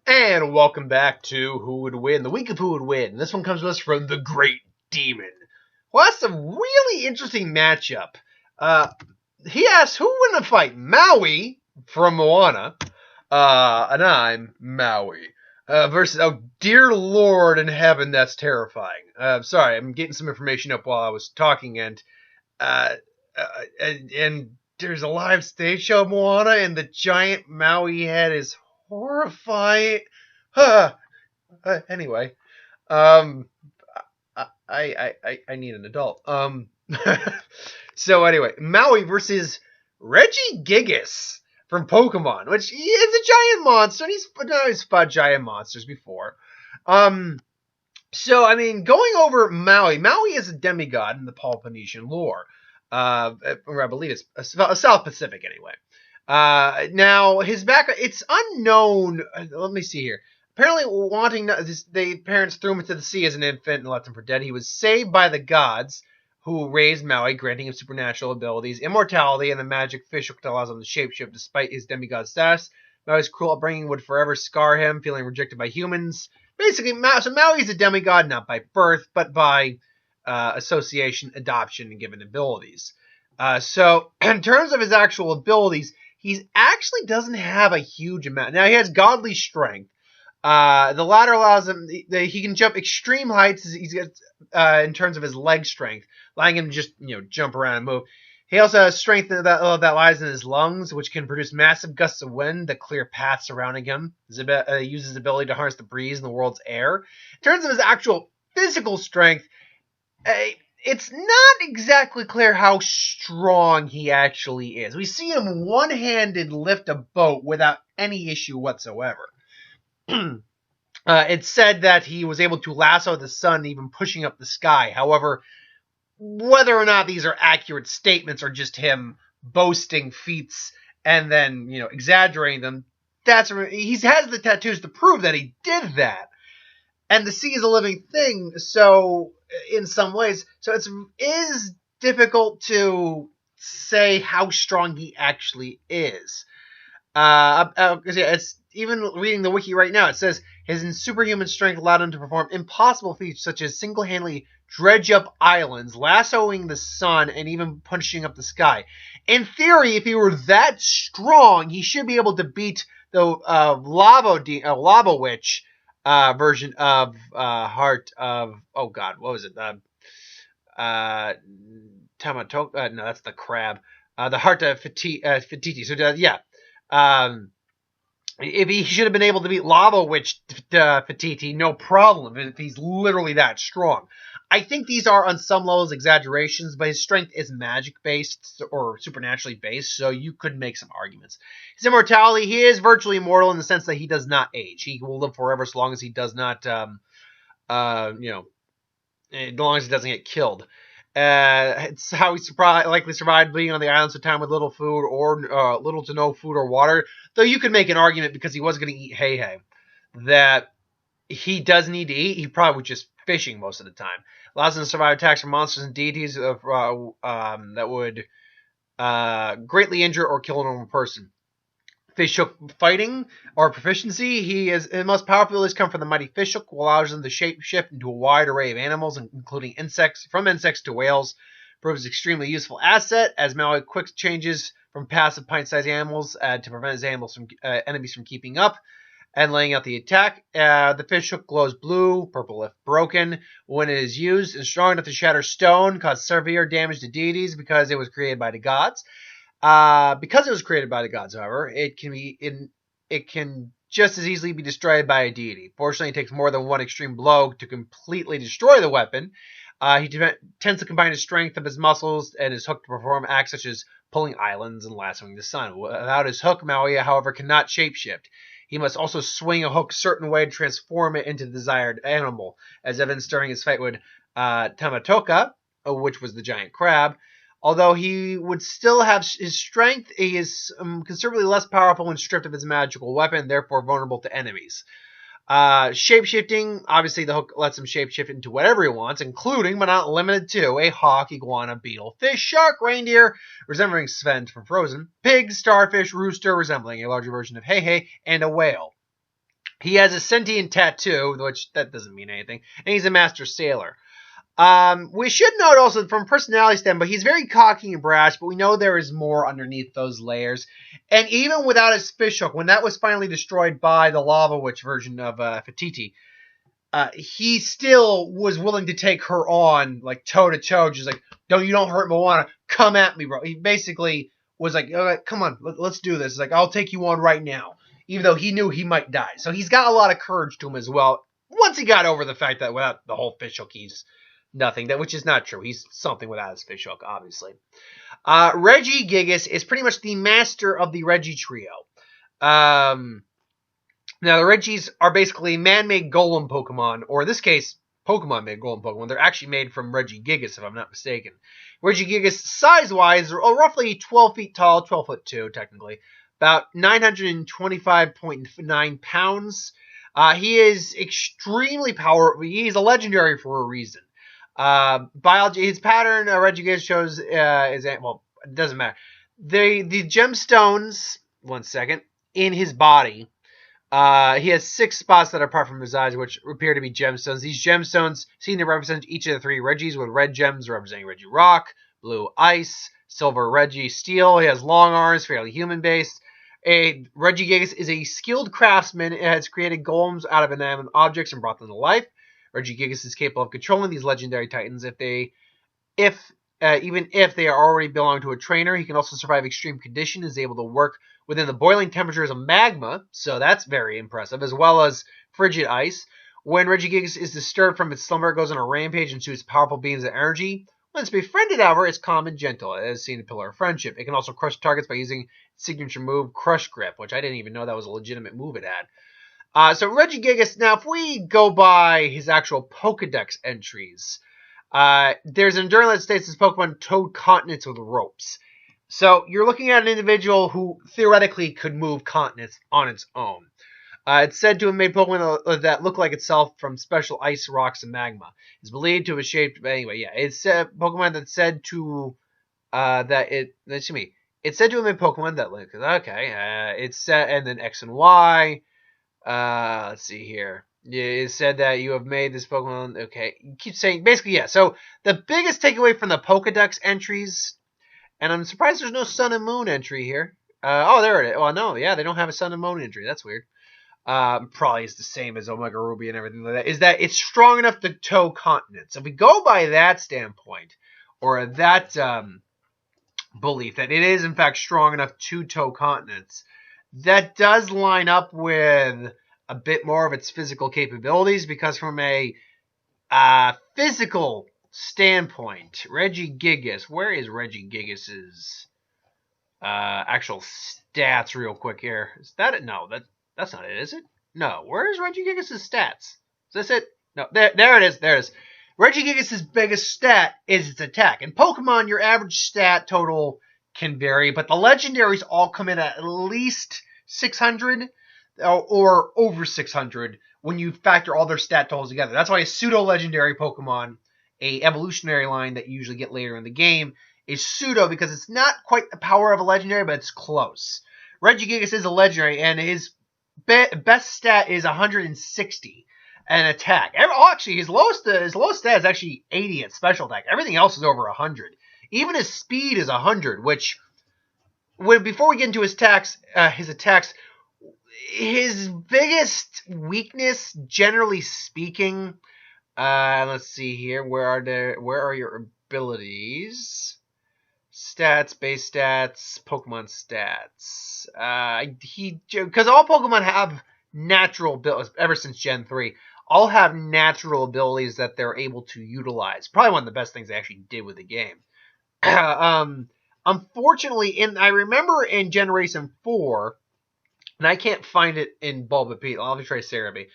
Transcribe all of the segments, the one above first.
And welcome back to Who Would Win, the week of Who Would Win. This one comes to us from the Great Demon. Well, that's a really interesting matchup. He asks, who would win a fight? Maui from Moana, and I'm Maui, versus, oh dear Lord in heaven, that's terrifying. Sorry, I'm getting some information up while I was talking, uh, and there's a live stage show of Moana, and the giant Maui head is horrifying. Anyway, um, I need an adult. So anyway, Maui versus Regigigas from Pokemon, which he is a giant monster, and he's fought giant monsters before. So I mean, going over Maui is a demigod in the Polynesian lore. Or I believe it's South Pacific anyway. Now his background, it's unknown. Let me see here. Apparently, the parents threw him into the sea as an infant and left him for dead. He was saved by the gods, who raised Maui, granting him supernatural abilities, immortality, and the magic fish that allows him to shapeshift despite his demigod status. Maui's cruel upbringing would forever scar him, feeling rejected by humans. Basically, so Maui's a demigod not by birth, but by association, adoption, and given abilities. So, in terms of his actual abilities, he actually doesn't have a huge amount. Now, he has godly strength. The latter allows him, he can jump extreme heights. He's got, in terms of his leg strength, allowing him to just, jump around and move. He also has strength that lies in his lungs, which can produce massive gusts of wind that clear paths surrounding him. He uses his ability to harness the breeze in the world's air. In terms of his actual physical strength, it's not exactly clear how strong he actually is. We see him one-handed lift a boat without any issue whatsoever. It's said that he was able to lasso the sun, even pushing up the sky. However, whether or not these are accurate statements or just him boasting feats and then, exaggerating them, he has the tattoos to prove that he did that. And the sea is a living thing, so in some ways, so it is difficult to say how strong he actually is. It's even reading the wiki right now. It says his superhuman strength allowed him to perform impossible feats such as single-handedly dredge up islands, lassoing the sun, and even punching up the sky. In theory, if he were that strong, he should be able to beat the lava witch version of Heart of, oh god, what was it? Tamatoka? No, that's the crab. The Heart of Fatiti. So yeah. If he should have been able to beat Lava Witch Fatiti, no problem, if he's literally that strong. I think these are, on some levels, exaggerations, but his strength is magic-based or supernaturally based, so you could make some arguments. His immortality, he is virtually immortal in the sense that he does not age. He will live forever as long as he does not, as long as he doesn't get killed. It's how he likely survived being on the islands for time with little food or little to no food or water. Though you could make an argument, because he was going to eat hay, that he does need to eat. He probably was just fishing most of the time. Allows him to survive attacks from monsters and deities that would greatly injure or kill a normal person. Fish hook fighting or proficiency, his most powerful abilities come from the mighty fish hook, which allows him to shapeshift into a wide array of animals, including insects, from insects to whales. Proves extremely useful asset as Maui quick changes from passive pint-sized animals to prevent his enemies from keeping up and laying out the attack. The fish hook glows blue, purple if broken when it is used, and strong enough to shatter stone, cause severe damage to deities because it was created by the gods. Because it was created by the gods, however, it can just as easily be destroyed by a deity. Fortunately, it takes more than one extreme blow to completely destroy the weapon. He tends to combine the strength of his muscles and his hook to perform acts such as pulling islands and lassoing the sun. Without his hook, Maui, however, cannot shapeshift. He must also swing a hook a certain way to transform it into the desired animal, as evidenced during his fight with Tamatoka, which was the giant crab. Although he would still have his strength, he is considerably less powerful when stripped of his magical weapon, therefore vulnerable to enemies. Shapeshifting, obviously the hook lets him shapeshift into whatever he wants, including, but not limited to, a hawk, iguana, beetle, fish, shark, reindeer, resembling Sven from Frozen, pig, starfish, rooster, resembling a larger version of Hei, and a whale. He has a sentient tattoo, which that doesn't mean anything, and he's a master sailor. We should note also from personality standpoint, he's very cocky and brash, but we know there is more underneath those layers. And even without his fishhook, when that was finally destroyed by the Lava Witch version of Fatiti, he still was willing to take her on, like, toe to toe, just like, no, you don't hurt Moana, come at me, bro. He basically was like, all right, come on, let's do this. He's like, I'll take you on right now, even though he knew he might die. So he's got a lot of courage to him as well. Once he got over the fact that without the whole fishhook, he's nothing, which is not true. He's something without his fishhook, obviously. Regigigas is pretty much the master of the Regi trio. Now, the Regis are basically man-made golem Pokemon, or in this case, Pokemon-made golem Pokemon. They're actually made from Regigigas, if I'm not mistaken. Regigigas, size-wise, are roughly 12 feet tall, 12 foot 2, technically. About 925.9 pounds. He is extremely powerful. He's a legendary for a reason. Biology, his pattern, Regigigas shows, well, it doesn't matter. The gemstones, one second, in his body. He has 6 spots that are apart from his eyes, which appear to be gemstones. These gemstones seem to represent each of the 3 Regis, with red gems representing Regirock, blue ice, silver Registeel. He has long arms, fairly human-based. Regigigas is a skilled craftsman. It has created golems out of inanimate objects and brought them to life. Regigigas is capable of controlling these legendary titans even if they are already belong to a trainer. He can also survive extreme conditions, is able to work within the boiling temperatures of magma, so that's very impressive, as well as frigid ice. When Regigigas is disturbed from its slumber, it goes on a rampage and shoots powerful beams of energy. When it's befriended, however, it's calm and gentle, as seen in Pillar of Friendship. It can also crush targets by using its signature move, Crush Grip, which I didn't even know that was a legitimate move it had. So Regigigas, now if we go by his actual Pokedex entries, there's an endurance that states this Pokemon towed continents with ropes. So you're looking at an individual who theoretically could move continents on its own. It's said to have made Pokemon that look like itself from special ice, rocks, and magma. It's believed to have shaped. Anyway, yeah, it's Pokemon that's said to It's said to have made Pokemon that look. Okay, it's set, and then X and Y. Let's see here. It said that you have made this Pokemon. Okay, you keep saying basically, yeah. So the biggest takeaway from the Pokedex entries. And I'm surprised there's no Sun and Moon entry here. Oh, there it is. Oh, no, yeah, they don't have a Sun and Moon entry. That's weird. Probably is the same as Omega Ruby and everything like that. Is that it's strong enough to tow continents. If we go by that standpoint, or that belief that it is, in fact, strong enough to tow continents, that does line up with a bit more of its physical capabilities, because from a physical standpoint, Regigigas, where is Regigigas's actual stats real quick here? Is that it? No, that's not it, is it? No, where is Regigigas's stats? Is this it? No, there it is, there it is. Regigigas's biggest stat is its attack. In Pokemon, your average stat total can vary, but the legendaries all come in at least 600 or over 600 when you factor all their stat totals together. That's why a pseudo-legendary Pokemon, a evolutionary line that you usually get later in the game, is pseudo because it's not quite the power of a legendary, but it's close. Regigigas is a legendary, and his best stat is 160 an attack. Actually, his lowest stat is actually 80 at special attack. Everything else is over 100. Even his speed is 100, which, before we get into his attacks, his biggest weakness, generally speaking, let's see here. Where are your abilities? Stats, base stats, Pokemon stats. Because all Pokemon have natural abilities ever since Gen 3. All have natural abilities that they're able to utilize. Probably one of the best things they actually did with the game. Unfortunately, I remember in Generation 4, and I can't find it in Bulbapedia. I'll try Cerebi.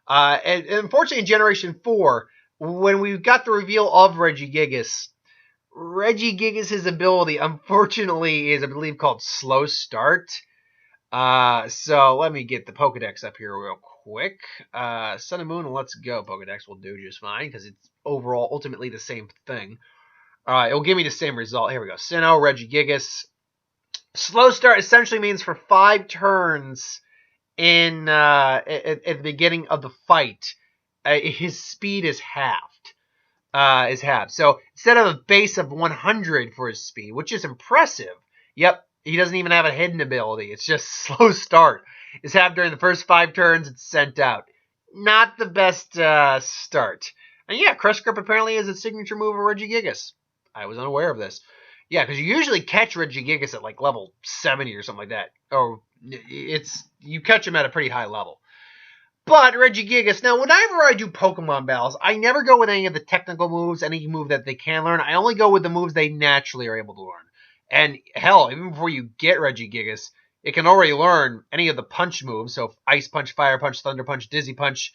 And unfortunately, in Generation 4, when we got the reveal of Regigigas, Regigigas' ability, unfortunately, is, I believe, called Slow Start. So let me get the Pokedex up here real quick. Sun and Moon and Let's Go Pokedex will do just fine, because it's overall ultimately the same thing. Alright, it'll give me the same result. Here we go. Sinnoh, Regigigas. Slow Start essentially means for 5 turns, at the beginning of the fight, his speed is halved. So instead of a base of 100 for his speed, which is impressive, yep, he doesn't even have a hidden ability. It's just slow start. It's halved during the first 5 turns. It's sent out. Not the best start. And yeah, Crush Grip apparently is a signature move of Regigigas. I was unaware of this. Yeah, because you usually catch Regigigas at like level 70 or something like that. Or you catch him at a pretty high level. But Regigigas, now whenever I do Pokemon battles, I never go with any of the technical moves, any move that they can learn. I only go with the moves they naturally are able to learn. And hell, even before you get Regigigas, it can already learn any of the punch moves. So Ice Punch, Fire Punch, Thunder Punch, Dizzy Punch,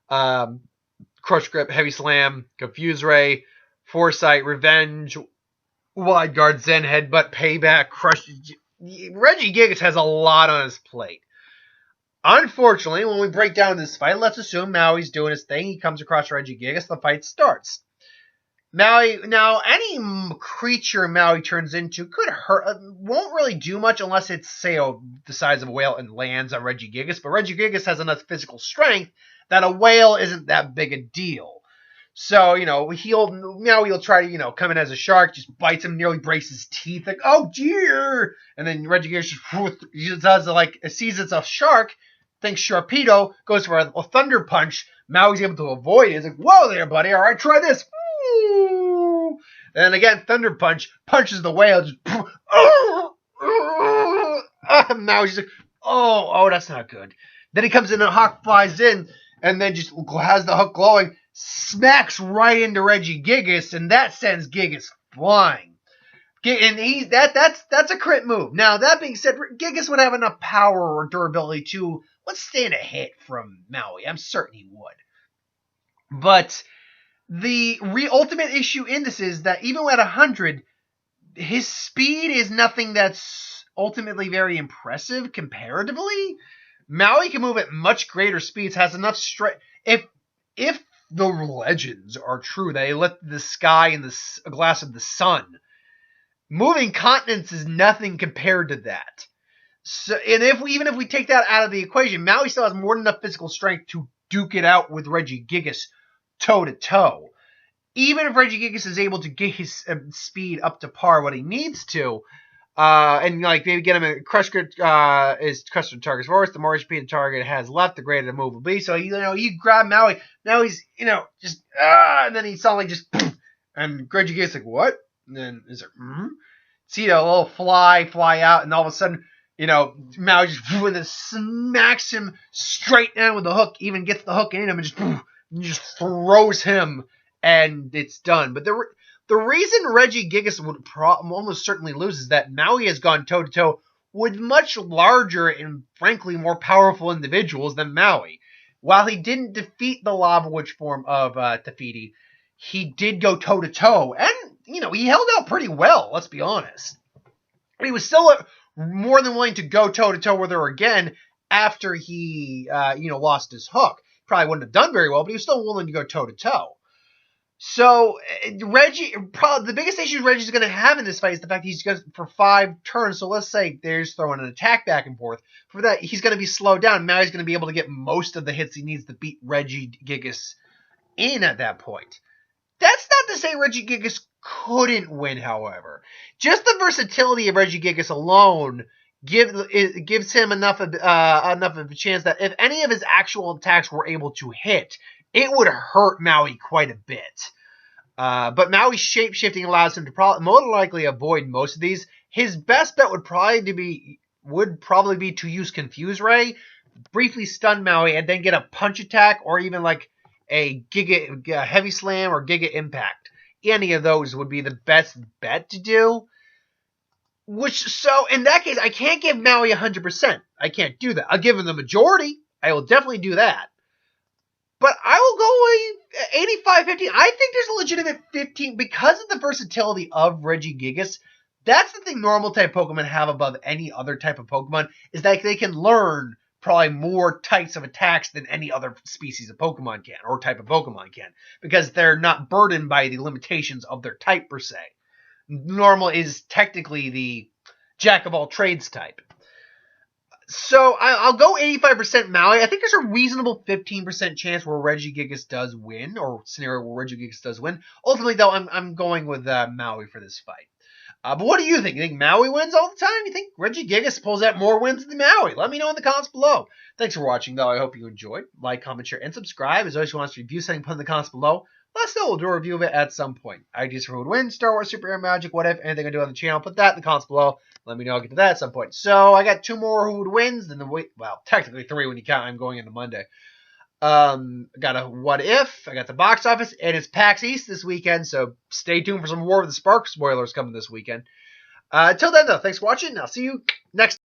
Crush Grip, Heavy Slam, Confuse Ray, Foresight, Revenge, Wide Guard, Zen Headbutt, Payback, Crush. Regigigas has a lot on his plate. Unfortunately, when we break down this fight, let's assume Maui's doing his thing. He comes across Regigigas, the fight starts. Maui, now, any creature Maui turns into could hurt, won't really do much unless it's, say, the size of a whale and lands on Regigigas, but Regigigas has enough physical strength that a whale isn't that big a deal. So, Maui will try to, come in as a shark, just bites him, nearly breaks his teeth, like, oh, dear! And then Regigigas just does, sees it's a shark, thinks Sharpedo, goes for a Thunder Punch. Maui's able to avoid it. He's like, whoa there, buddy, alright, try this. And again, Thunder Punch punches the whale. Just, now he's like, oh, that's not good. Then he comes in and Hawk flies in, and then just has the hook glowing, smacks right into Regigigas, and that sends Gigas flying. And that's a crit move. Now that being said, Gigas would have enough power or durability to withstand a hit from Maui. I'm certain he would. But the ultimate issue in this is that even at 100, his speed is nothing that's ultimately very impressive comparatively. Maui can move at much greater speeds, has enough strength. If the legends are true, they lit the sky in a glass of the sun. Moving continents is nothing compared to that. So, and even if we take that out of the equation, Maui still has more than enough physical strength to duke it out with Regigigas toe-to-toe. Even if Regigigas is able to get his speed up to par what he needs to, and maybe get him a Crush Grip is Crush the target's force, the more HP the target has left, the greater the move will be. So you grab Maui, now he's just and then he suddenly just and Regigigas like, what? And then is it see a little fly out, and all of a sudden Maui just smacks him straight down with the hook, even gets the hook in him, and just throws him, and it's done. But the reason Regigigas would almost certainly lose is that Maui has gone toe-to-toe with much larger and, frankly, more powerful individuals than Maui. While he didn't defeat the Lava Witch form of Tafiti, he did go toe-to-toe, and, he held out pretty well, let's be honest. He was still more than willing to go toe-to-toe with her again after he, lost his hook. Probably wouldn't have done very well, but he was still willing to go toe-to-toe. So, the biggest issue Reggie's going to have in this fight is the fact he's going for 5 turns. So let's say there's throwing an attack back and forth. For that, he's going to be slowed down. Now he's going to be able to get most of the hits he needs to beat Regigigas in at that point. That's not to say Regigigas couldn't win, however. Just the versatility of Regigigas alone gives him enough of a chance that if any of his actual attacks were able to hit, it would hurt Maui quite a bit. But Maui's shape-shifting allows him to more likely avoid most of these. His best bet would probably be to use Confuse Ray, briefly stun Maui, and then get a punch attack, or even like a Giga Heavy Slam or Giga Impact. Any of those would be the best bet to do. So in that case, I can't give Maui 100%. I can't do that. I'll give him the majority. I will definitely do that. But I will go 85-15. I think there's a legitimate 15 because of the versatility of Regigigas. That's the thing normal type Pokemon have above any other type of Pokemon, is that they can learn probably more types of attacks than any other species of Pokemon can, or type of Pokemon can, because they're not burdened by the limitations of their type per se. Normal is technically the jack of all trades type. So I'll go 85% Maui. I think there's a reasonable 15% chance where Regigigas does win, or scenario where Regigigas does win. Ultimately, though, I'm going with Maui for this fight. But what do you think? You think Maui wins all the time? You think Regigigas pulls out more wins than Maui? Let me know in the comments below. Thanks for watching, though. I hope you enjoyed. Like, comment, share, and subscribe. As always, if you want us to review something, put in the comments below. Let us know. We'll do a review of it at some point. Ideas for who would win, Star Wars, superhero magic, what if, anything I do on the channel. Put that in the comments below. Let me know. I'll get to that at some point. So I got 2 more who would wins. Then well, technically 3 when you count. I'm going into Monday. I got a what if. I got the box office, and it's PAX East this weekend. So stay tuned for some War of the Spark spoilers coming this weekend. Till then, though, thanks for watching. I'll see you next time.